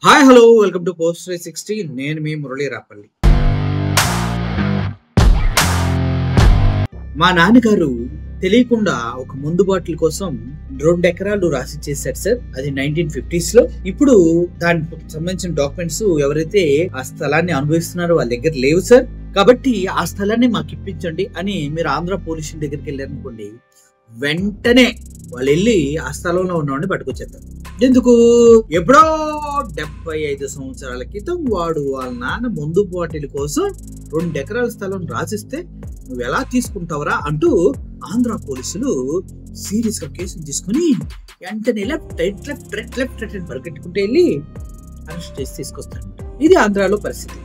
Hi hello welcome to post 360. నేను మీ మురళీ రాపల్లి. మా నాన్నగారు తెలియకుండా ఒక మందు బాటిల్ కోసం 2 ఎకరాలు రాసి చేశారు సార్. అది 1950s లో. ఇప్పుడు దానికి సంబంధించిన డాక్యుమెంట్స్ ఎవరైతే ఆ స్థలాన్ని అనుభవిస్తున్నారో వాళ్ళ దగ్గర లేవు సార్. కాబట్టి ఆ స్థలాన్ని మాకు ఇప్పించండి అని మీరు ఆంధ్ర పోలీసు దగ్గరికి వెళ్ళారనుకోండి, వెంటనే వాళ్ళు వెళ్ళి ఆ స్థలంలో ఉన్నవాడిని పట్టుకొచ్చేస్తారు. ఎందుకు? ఎప్పుడో 75 సంవత్సరాల క్రితం వాడు వాళ్ళ నాన్న మందు బాటిల్ కోసం 2 ఎకరాల స్థలం రాసిస్తే నువ్వు ఎలా తీసుకుంటావరా అంటూ ఆంధ్ర పోలీసులు సీరియస్ గా కేసులు తీసుకుని వెంటనే left right left right left right అని పరిగెట్టుకుంటూ వెళ్ళి అరెస్ట్ చేసి తీసుకొస్తారు. ఇది ఆంధ్రాలో పరిస్థితి.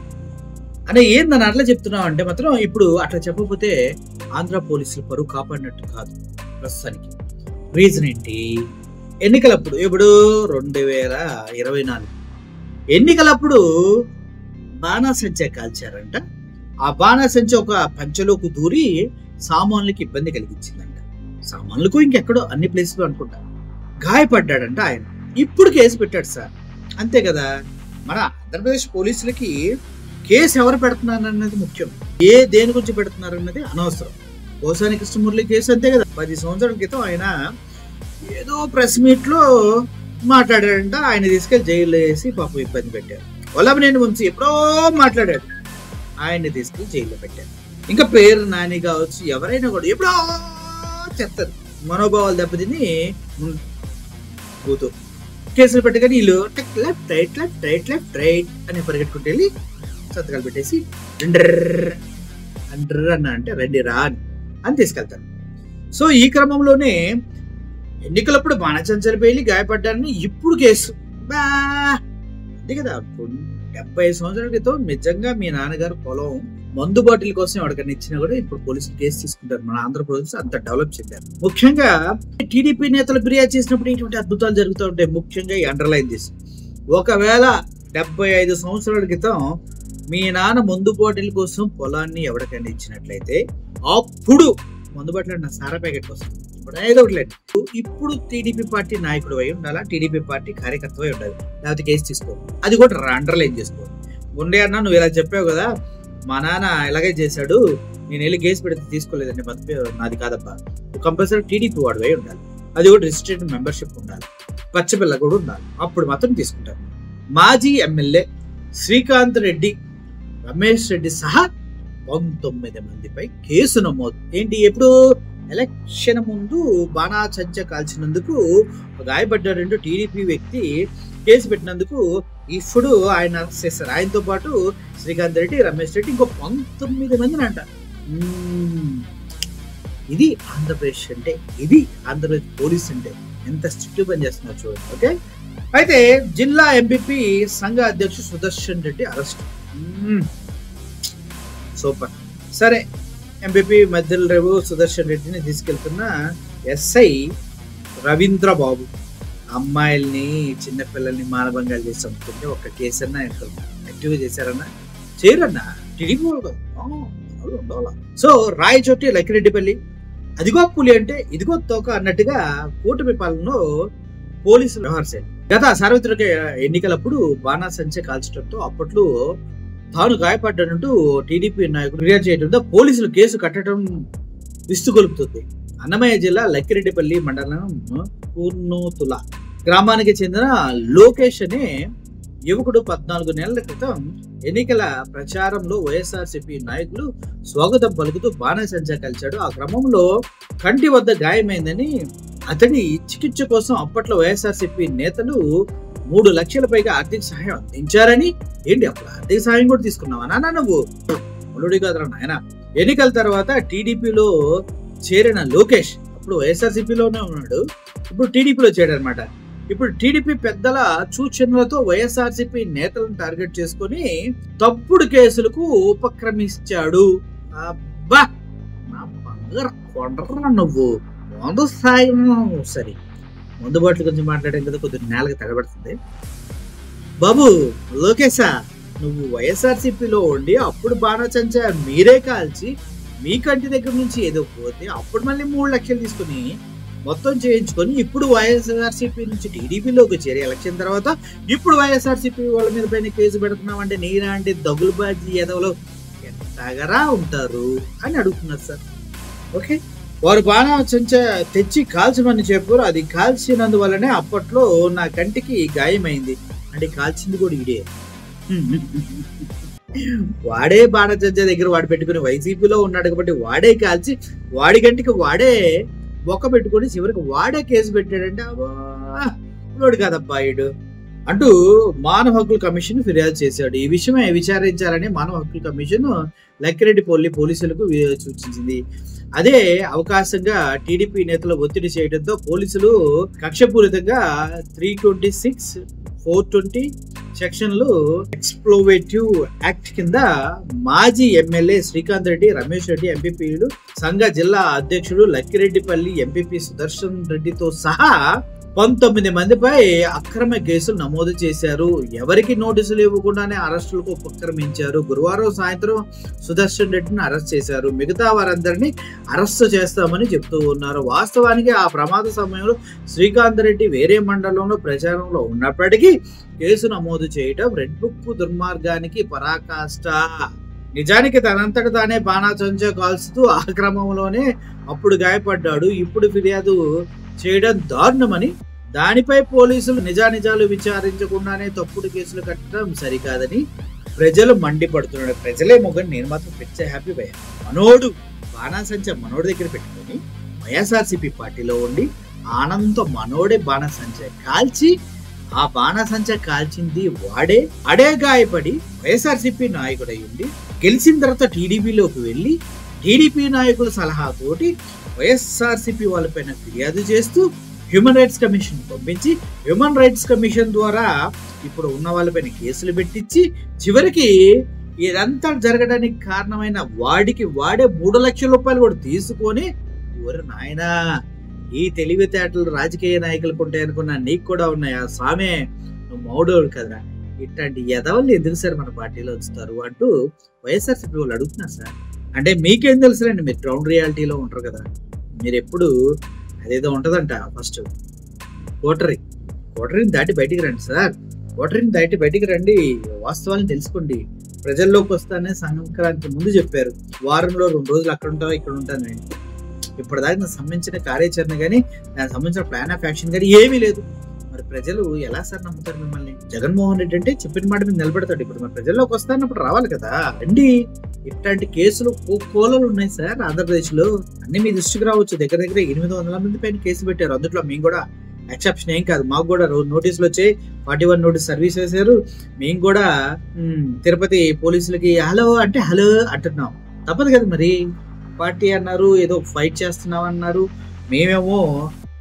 అంటే ఏందని అట్లా చెప్తున్నావు అంటే మాత్రం ఇప్పుడు అట్లా చెప్పకపోతే ఆంధ్ర పోలీసులు పరువు కాపాడినట్టు కాదు ప్రస్తుతానికి. రీజన్ ఏంటి? ఎన్నికలప్పుడు ఇప్పుడు 2024 ఎన్నికలప్పుడు బాణాసంచా కాల్చారంట. ఆ బాణాసంచా ఒక పంచలోకి దూరి సామాన్యులకి ఇబ్బంది కలిగించిందంట. సామాన్యులకు ఇంకెక్కడో అన్ని ప్లేసులు అనుకుంటా. గాయపడ్డాడంట ఆయన. ఇప్పుడు కేసు పెట్టాడు సార్. అంతే కదా. మన ఆంధ్రప్రదేశ్ పోలీసులకి కేసు ఎవరు పెడుతున్నారు అన్నది ముఖ్యం. దేని గురించి పెడుతున్నారు అన్నది అనవసరం. పోసాని కృష్ణమురళి కేసు అంతే కదా. 10 సంవత్సరాల క్రితం ఆయన ఏదో ప్రెస్ మీట్ లో మాట్లాడాడంట. ఆయన తీసుకెళ్లి జైల్లో వేసి పాపం ఇబ్బంది పెట్టారు. వల్లభనేని వంశీ ఎప్పుడో మాట్లాడాడు, ఆయన్ని తీసుకెళ్లి జైల్లో పెట్టారు. ఇంకా పేరు నాని కావచ్చు, ఎవరైనా కూడా ఎప్పుడో చెప్తారు. మనోభావాలు దెబ్బతిని కేసులు పెట్టగానే వీళ్ళు left right left right left right అని పరిగెట్టుకుంటూ వెళ్ళి సంతకాలు పెట్టేసి అండ్ర అన్న అంటే రండి రా అని తీసుకెళ్తారు. సో ఈ క్రమంలోనే ఎన్నికలప్పుడు బాణసంచా పేలి గాయపడ్డారని ఇప్పుడు కేసు. అంతే కదా. 70 సంవత్సరాల క్రితం నిజంగా మీ నాన్నగారు పొలం మందు బాటిల్ కోసం ఎవరికైనా ఇచ్చినా కూడా ఇప్పుడు పోలీసులు కేసు తీసుకుంటారు. మన ఆంధ్రప్రదేశ్ అంత డెవలప్ చెందారు. ముఖ్యంగా టీడీపీ నేతలు ఫిర్యాదు చేసినప్పుడు ఇటువంటి అద్భుతాలు జరుగుతూ ఉంటాయి. ముఖ్యంగా ఈ అండర్లైన్ చేసి, ఒకవేళ 75 సంవత్సరాల క్రితం మీ నాన్న మందు బాటిల్ కోసం పొలాన్ని ఎవరికైనా ఇచ్చినట్లయితే అప్పుడు మందు బాటిల్ నా సారా ప్యాకెట్ కోసం ఇప్పుడు టీడీపీ పార్టీ నాయకుడు అయి ఉండాలా, టీడీపీ పార్టీ కార్యకర్త అయి ఉండాలి, లేకపోతే కేసు తీసుకో. అది కూడా అండర్లైన్ చేసుకో. గుండె అన్న నువ్వు ఇలా చెప్పావు కదా, మా నాన్న ఇలాగే చేశాడు, నేను వెళ్ళి కేసు పెడితే తీసుకోలేదండి, నాది కాదబ్బా. కంపల్సరీ టీడీపీ వాడు అయి ఉండాలి. అది కూడా రిజిస్ట్రేషన్ మెంబర్షిప్ ఉండాలి, పచ్చపిల్ల కూడా ఉండాలి. అప్పుడు మాత్రం తీసుకుంటారు. మాజీ ఎమ్మెల్యే శ్రీకాంత్ రెడ్డి, రమేష్ రెడ్డి సహా 19 మందిపై కేసు నమోదు. ఏంటి? ఎప్పుడు? ఎలక్షన్ ముందు బాణాసంచా కాల్చినందుకు గాయపడ్డ 2 టీడీపీ వ్యక్తి కేసు పెట్టినందుకు ఇప్పుడు ఆయన అరెస్ట్ చేశారు. ఆయనతో పాటు శ్రీకాంత్ రెడ్డి, రమేష్ రెడ్డి, ఇంకో 19 మందిని అంట. ఇది ఆంధ్రప్రదేశ్ అంటే, ఇది ఆంధ్రప్రదేశ్ పోలీస్ అంటే ఎంత స్ట్రిక్ట్ పని చేస్తున్నారు చూడండి. ఓకే. అయితే జిల్లా ఎంపీపీ సంఘ అధ్యక్షుడు సుదర్శన్ రెడ్డి అరెస్ట్. సూపర్. సరే, ఎంపీపీ మధ్యలో రేవు సుదర్శన్ రెడ్డిని తీసుకెళ్తున్న ఎస్ఐ రవీంద్ర బాబు అమ్మాయిల్ని, చిన్నపిల్లల్ని మానభంగాలు చేసి చంపుతుంటే ఒక్క కేసు అన్నా యాక్టివ్గా చేశారన్నా? చేయరన్నా. టీడీపీ సో రాయచోటి, లక్కిరెడ్డిపల్లి, అదిగో పులి అంటే ఇదిగో తోక అన్నట్టుగా కూటమి పాలనలో పోలీసులు వ్యవహరించారు. గత సార్వత్రిక ఎన్నికలప్పుడు బాణాసంచా కాల్చడంతో అప్పట్లో తాను గాయపడ్డానంటూ టీడీపీ నాయకులు ఫిర్యాదు చేయడంతో పోలీసులు కేసు కట్టడం విస్తుగొలుపుతుంది. అన్నమయ్య జిల్లా లక్కిరెడ్డిపల్లి మండలం పూర్ణోతుల గ్రామానికి చెందిన లోకేష్ అనే యువకుడు 14 నెలల క్రితం ఎన్నికల ప్రచారంలో వైఎస్ఆర్సీపీ నాయకులు స్వాగతం పలుకుతూ బాణాసంచా కలిశాడు. ఆ క్రమంలో కంటి వద్ద గాయమైందని అతడి చికిత్స కోసం అప్పట్లో వైఎస్ఆర్సీపీ నేతలు 3 లక్షల పైగా ఆర్థిక సహాయం అందించారని. ఏంటి అప్పుడు ఆర్థిక సహాయం కూడా తీసుకున్నావా నాన్న నువ్వు? అల్లుడి కాదురా నాయన. ఎన్నికల తర్వాత టీడీపీలో చేరిన లోకేష్ అప్పుడు వైఎస్ఆర్సీపీలోనే ఉన్నాడు, ఇప్పుడు టీడీపీలో చేరాడనమాట. ఇప్పుడు టీడీపీ పెద్దల సూచనలతో వైఎస్ఆర్సీపీ నేతలను టార్గెట్ చేసుకుని తప్పుడు కేసులకు ఉపక్రమించాడు. అబ్బా, నా బంగారు కొండరా నువ్వు. ముందు స్థాయి సరే, మందు బాటిల్ గురించి మాట్లాడాం కదా, కొద్దిగా నేలకి తగబడుతుంది. బాబు లోకేశా, నువ్వు వైఎస్ఆర్సీపీలో ఉండి అప్పుడు బాణాసంచా మీరే కాల్చి మీ కంటి దగ్గర నుంచి ఏదో పోతే అప్పుడు మళ్ళీ 3 లక్షలు తీసుకుని మొత్తం చేయించుకొని ఇప్పుడు వైఎస్ఆర్సీపీ నుంచి టీడీపీలోకి చేరి ఎలక్షన్ తర్వాత ఇప్పుడు వైఎస్ఆర్సీపీ వాళ్ళ మీద పైన కేసు పెడుతున్నామంటే నీలాంటి దగులుబాజీ ఎదవలో ఎట్లాగరా ఉంటారు అని అడుగుతున్నారు సార్. ఓకే, వారు బాణం తెచ్చి కాల్చమని చెప్పారు. అది కాల్చినందువల్లనే అప్పట్లో నా కంటికి గాయమైంది. అంటే కాల్చింది కూడా ఇడే. వాడే బాణసంచ దగ్గర వాడు పెట్టుకుని వైసీపీలో ఉన్నాడు కాబట్టి వాడే కాల్చి వాడి కంటికి వాడే బొక్క పెట్టుకొని చివరికి వాడే కేసు పెట్టాడంటే అబ్బాడు కదబ్బాయిడు అంటూ మానవ హక్కుల కమిషన్ ఫిర్యాదు చేశాడు. ఈ విషయమే విచారించాలని మానవ హక్కుల కమిషన్ లక్కిరెడ్డి పోలీసులకు సూచించింది. అదే అవకాశంగా టీడీపీ నేతలు ఒత్తిడి చేయడంతో పోలీసులు కక్షపూరితంగా 326, 420 సెక్షన్లు ఎక్స్ప్లోవేటివ్ యాక్ట్ కింద మాజీ ఎమ్మెల్యే శ్రీకాంత్ రెడ్డి, రమేష్ రెడ్డి ఎంపీపీలు, సంఘ జిల్లా అధ్యక్షుడు లక్కిరెడ్డిపల్లి ఎంపీపీ సుదర్శన్ రెడ్డితో సహా 19 మందిపై అక్రమ కేసులు నమోదు చేశారు. ఎవరికి నోటీసులు ఇవ్వకుండానే అరెస్టులకు ఉపక్రమించారు. గురువారం సాయంత్రం సుదర్శన్ రెడ్డిని అరెస్ట్ చేశారు. మిగతా వారందరినీ అరెస్ట్ చేస్తామని చెప్తూ ఉన్నారు. వాస్తవానికి ఆ ప్రమాద సమయంలో శ్రీకాంత్ రెడ్డి వేరే మండలంలో ప్రచారంలో ఉన్నప్పటికీ కేసు నమోదు చేయడం రెడ్ బుక్ దుర్మార్గానికి పరాకాష్ట. నిజానికి తనంతట తానే బాణాసంచా కాల్చుతూ ఆ క్రమంలోనే అప్పుడు గాయపడ్డాడు. ఇప్పుడు ఫిర్యాదు చేయడం దారుణమని, దానిపై పోలీసులు నిజానిజాలు విచారించకుండానే తప్పుడు కేసులు కట్టడం సరికాదని ప్రజలు మండిపడుతున్నాడు. ప్రజలే మొగని నేను మాత్రం పెద్ద హ్యాపీ భయ. మనోడు బాణాసంచా మనోడి దగ్గర పెట్టుకొని వైఎస్ఆర్సీపీ పార్టీలో ఉండి ఆనందంతో మనోడే బాణాసంచా కాల్చి, ఆ బాణాసంచా కాల్చింది వాడే గాయపడి వైఎస్ఆర్సీపీ నాయకుడై ఉండి గెలిచిన తర్వాత టీడీపీలోకి వెళ్ళి టీడీపీ నాయకుల సలహాతోటి వైఎస్ఆర్సీపీ వాళ్ళపైన ఫిర్యాదు చేస్తూ హ్యూమన్ రైట్స్ కమిషన్ పంపించి హ్యూమన్ రైట్స్ కమిషన్ ద్వారా ఇప్పుడు ఉన్న వాళ్ళపైన కేసులు పెట్టించి చివరికి ఇదంతా జరగడానికి కారణమైన వాడికి వాడే 3 లక్షల రూపాయలు కూడా తీసుకొని, ఓరి నాయనా ఈ తెలివితేటలు రాజకీయ నాయకులకు ఉంటాయి అనుకున్నా నీకు కూడా ఉన్నాయా సామే, నువ్వు మౌడోడు కదా, ఇట్లాంటి ఎదవల్ని ఎందుకు సార్ మన పార్టీలో ఉంచుతారు అంటూ వైఎస్ఆర్సీపీ వాళ్ళు అడుగుతున్నారు సార్. అంటే మీకేం తెలుసులేండి, మీరు గ్రౌండ్ రియాలిటీలో ఉంటారు కదా. మీరు ఎప్పుడు అదేదో ఉంటదంట, ఫస్ట్ కోటరీని దాటి బయటికి రండి సార్, కోటరీని దాటి బయటికి రండి, వాస్తవాలను తెలుసుకోండి. ప్రజల్లోకి వస్తానే సంక్రాంతి ముందు చెప్పారు, వారంలో 2 రోజులు అక్కడ ఉంటావా ఇక్కడ ఉంటాను. నేను ఇప్పటిదాకా నాకు సంబంధించిన కార్యాచరణ కానీ దానికి సంబంధించిన ప్లాన్ ఆఫ్ యాక్షన్ కానీ ఏమీ లేదు. మరి ప్రజలు ఎలా సార్ నమ్ముతారు మిమ్మల్ని? జగన్మోహన్ రెడ్డి అంటే చెప్పిన మాట మీద నిలబెడతాడు. ఇప్పుడు మరి ప్రజల్లోకి వస్తానప్పుడు రావాలి కదా అండి. ఇట్లాంటి కేసులు కోలలు ఉన్నాయి సార్ ఆంధ్రప్రదేశ్ లో. అన్ని మీ దృష్టికి రావచ్చు. దగ్గర 800 మంది పైన కేసు పెట్టారు. అందులో మేము కూడా ఎక్సెప్షన్ ఏం కాదు. మాకు కూడా రోజు నోటీసులు వచ్చాయి, 41 నోటీస్ సర్వీస్ చేశారు. మేము కూడా తిరుపతి పోలీసులకి హలో అంటే హలో అంటున్నాం. తప్పదు కదా మరి. పార్టీ అన్నారు, ఏదో ఫైట్ చేస్తున్నాం అన్నారు. మేమేమో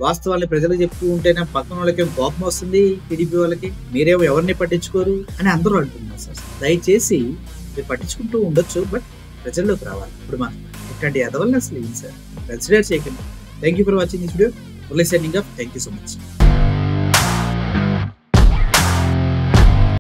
వాస్తవాన్ని ప్రజలకు చెప్తూ ఉంటేనే పక్కన వాళ్ళకి కోపం వస్తుంది, టీడీపీ వాళ్ళకి మీరేమో ఎవరిని పట్టించుకోరు అని అందరూ అంటున్నారు సార్. దయచేసి మీరు పట్టించుకుంటూ ఉండొచ్చు, బట్ ప్రజల్లోకి రావాలి. ఇప్పుడు మనం ఇట్లాంటి ఎదవల్ని అసలు ఏం సార్ కన్సిడర్ చేయకండి. Thank you for watching this video. Signing off. Thank you so much.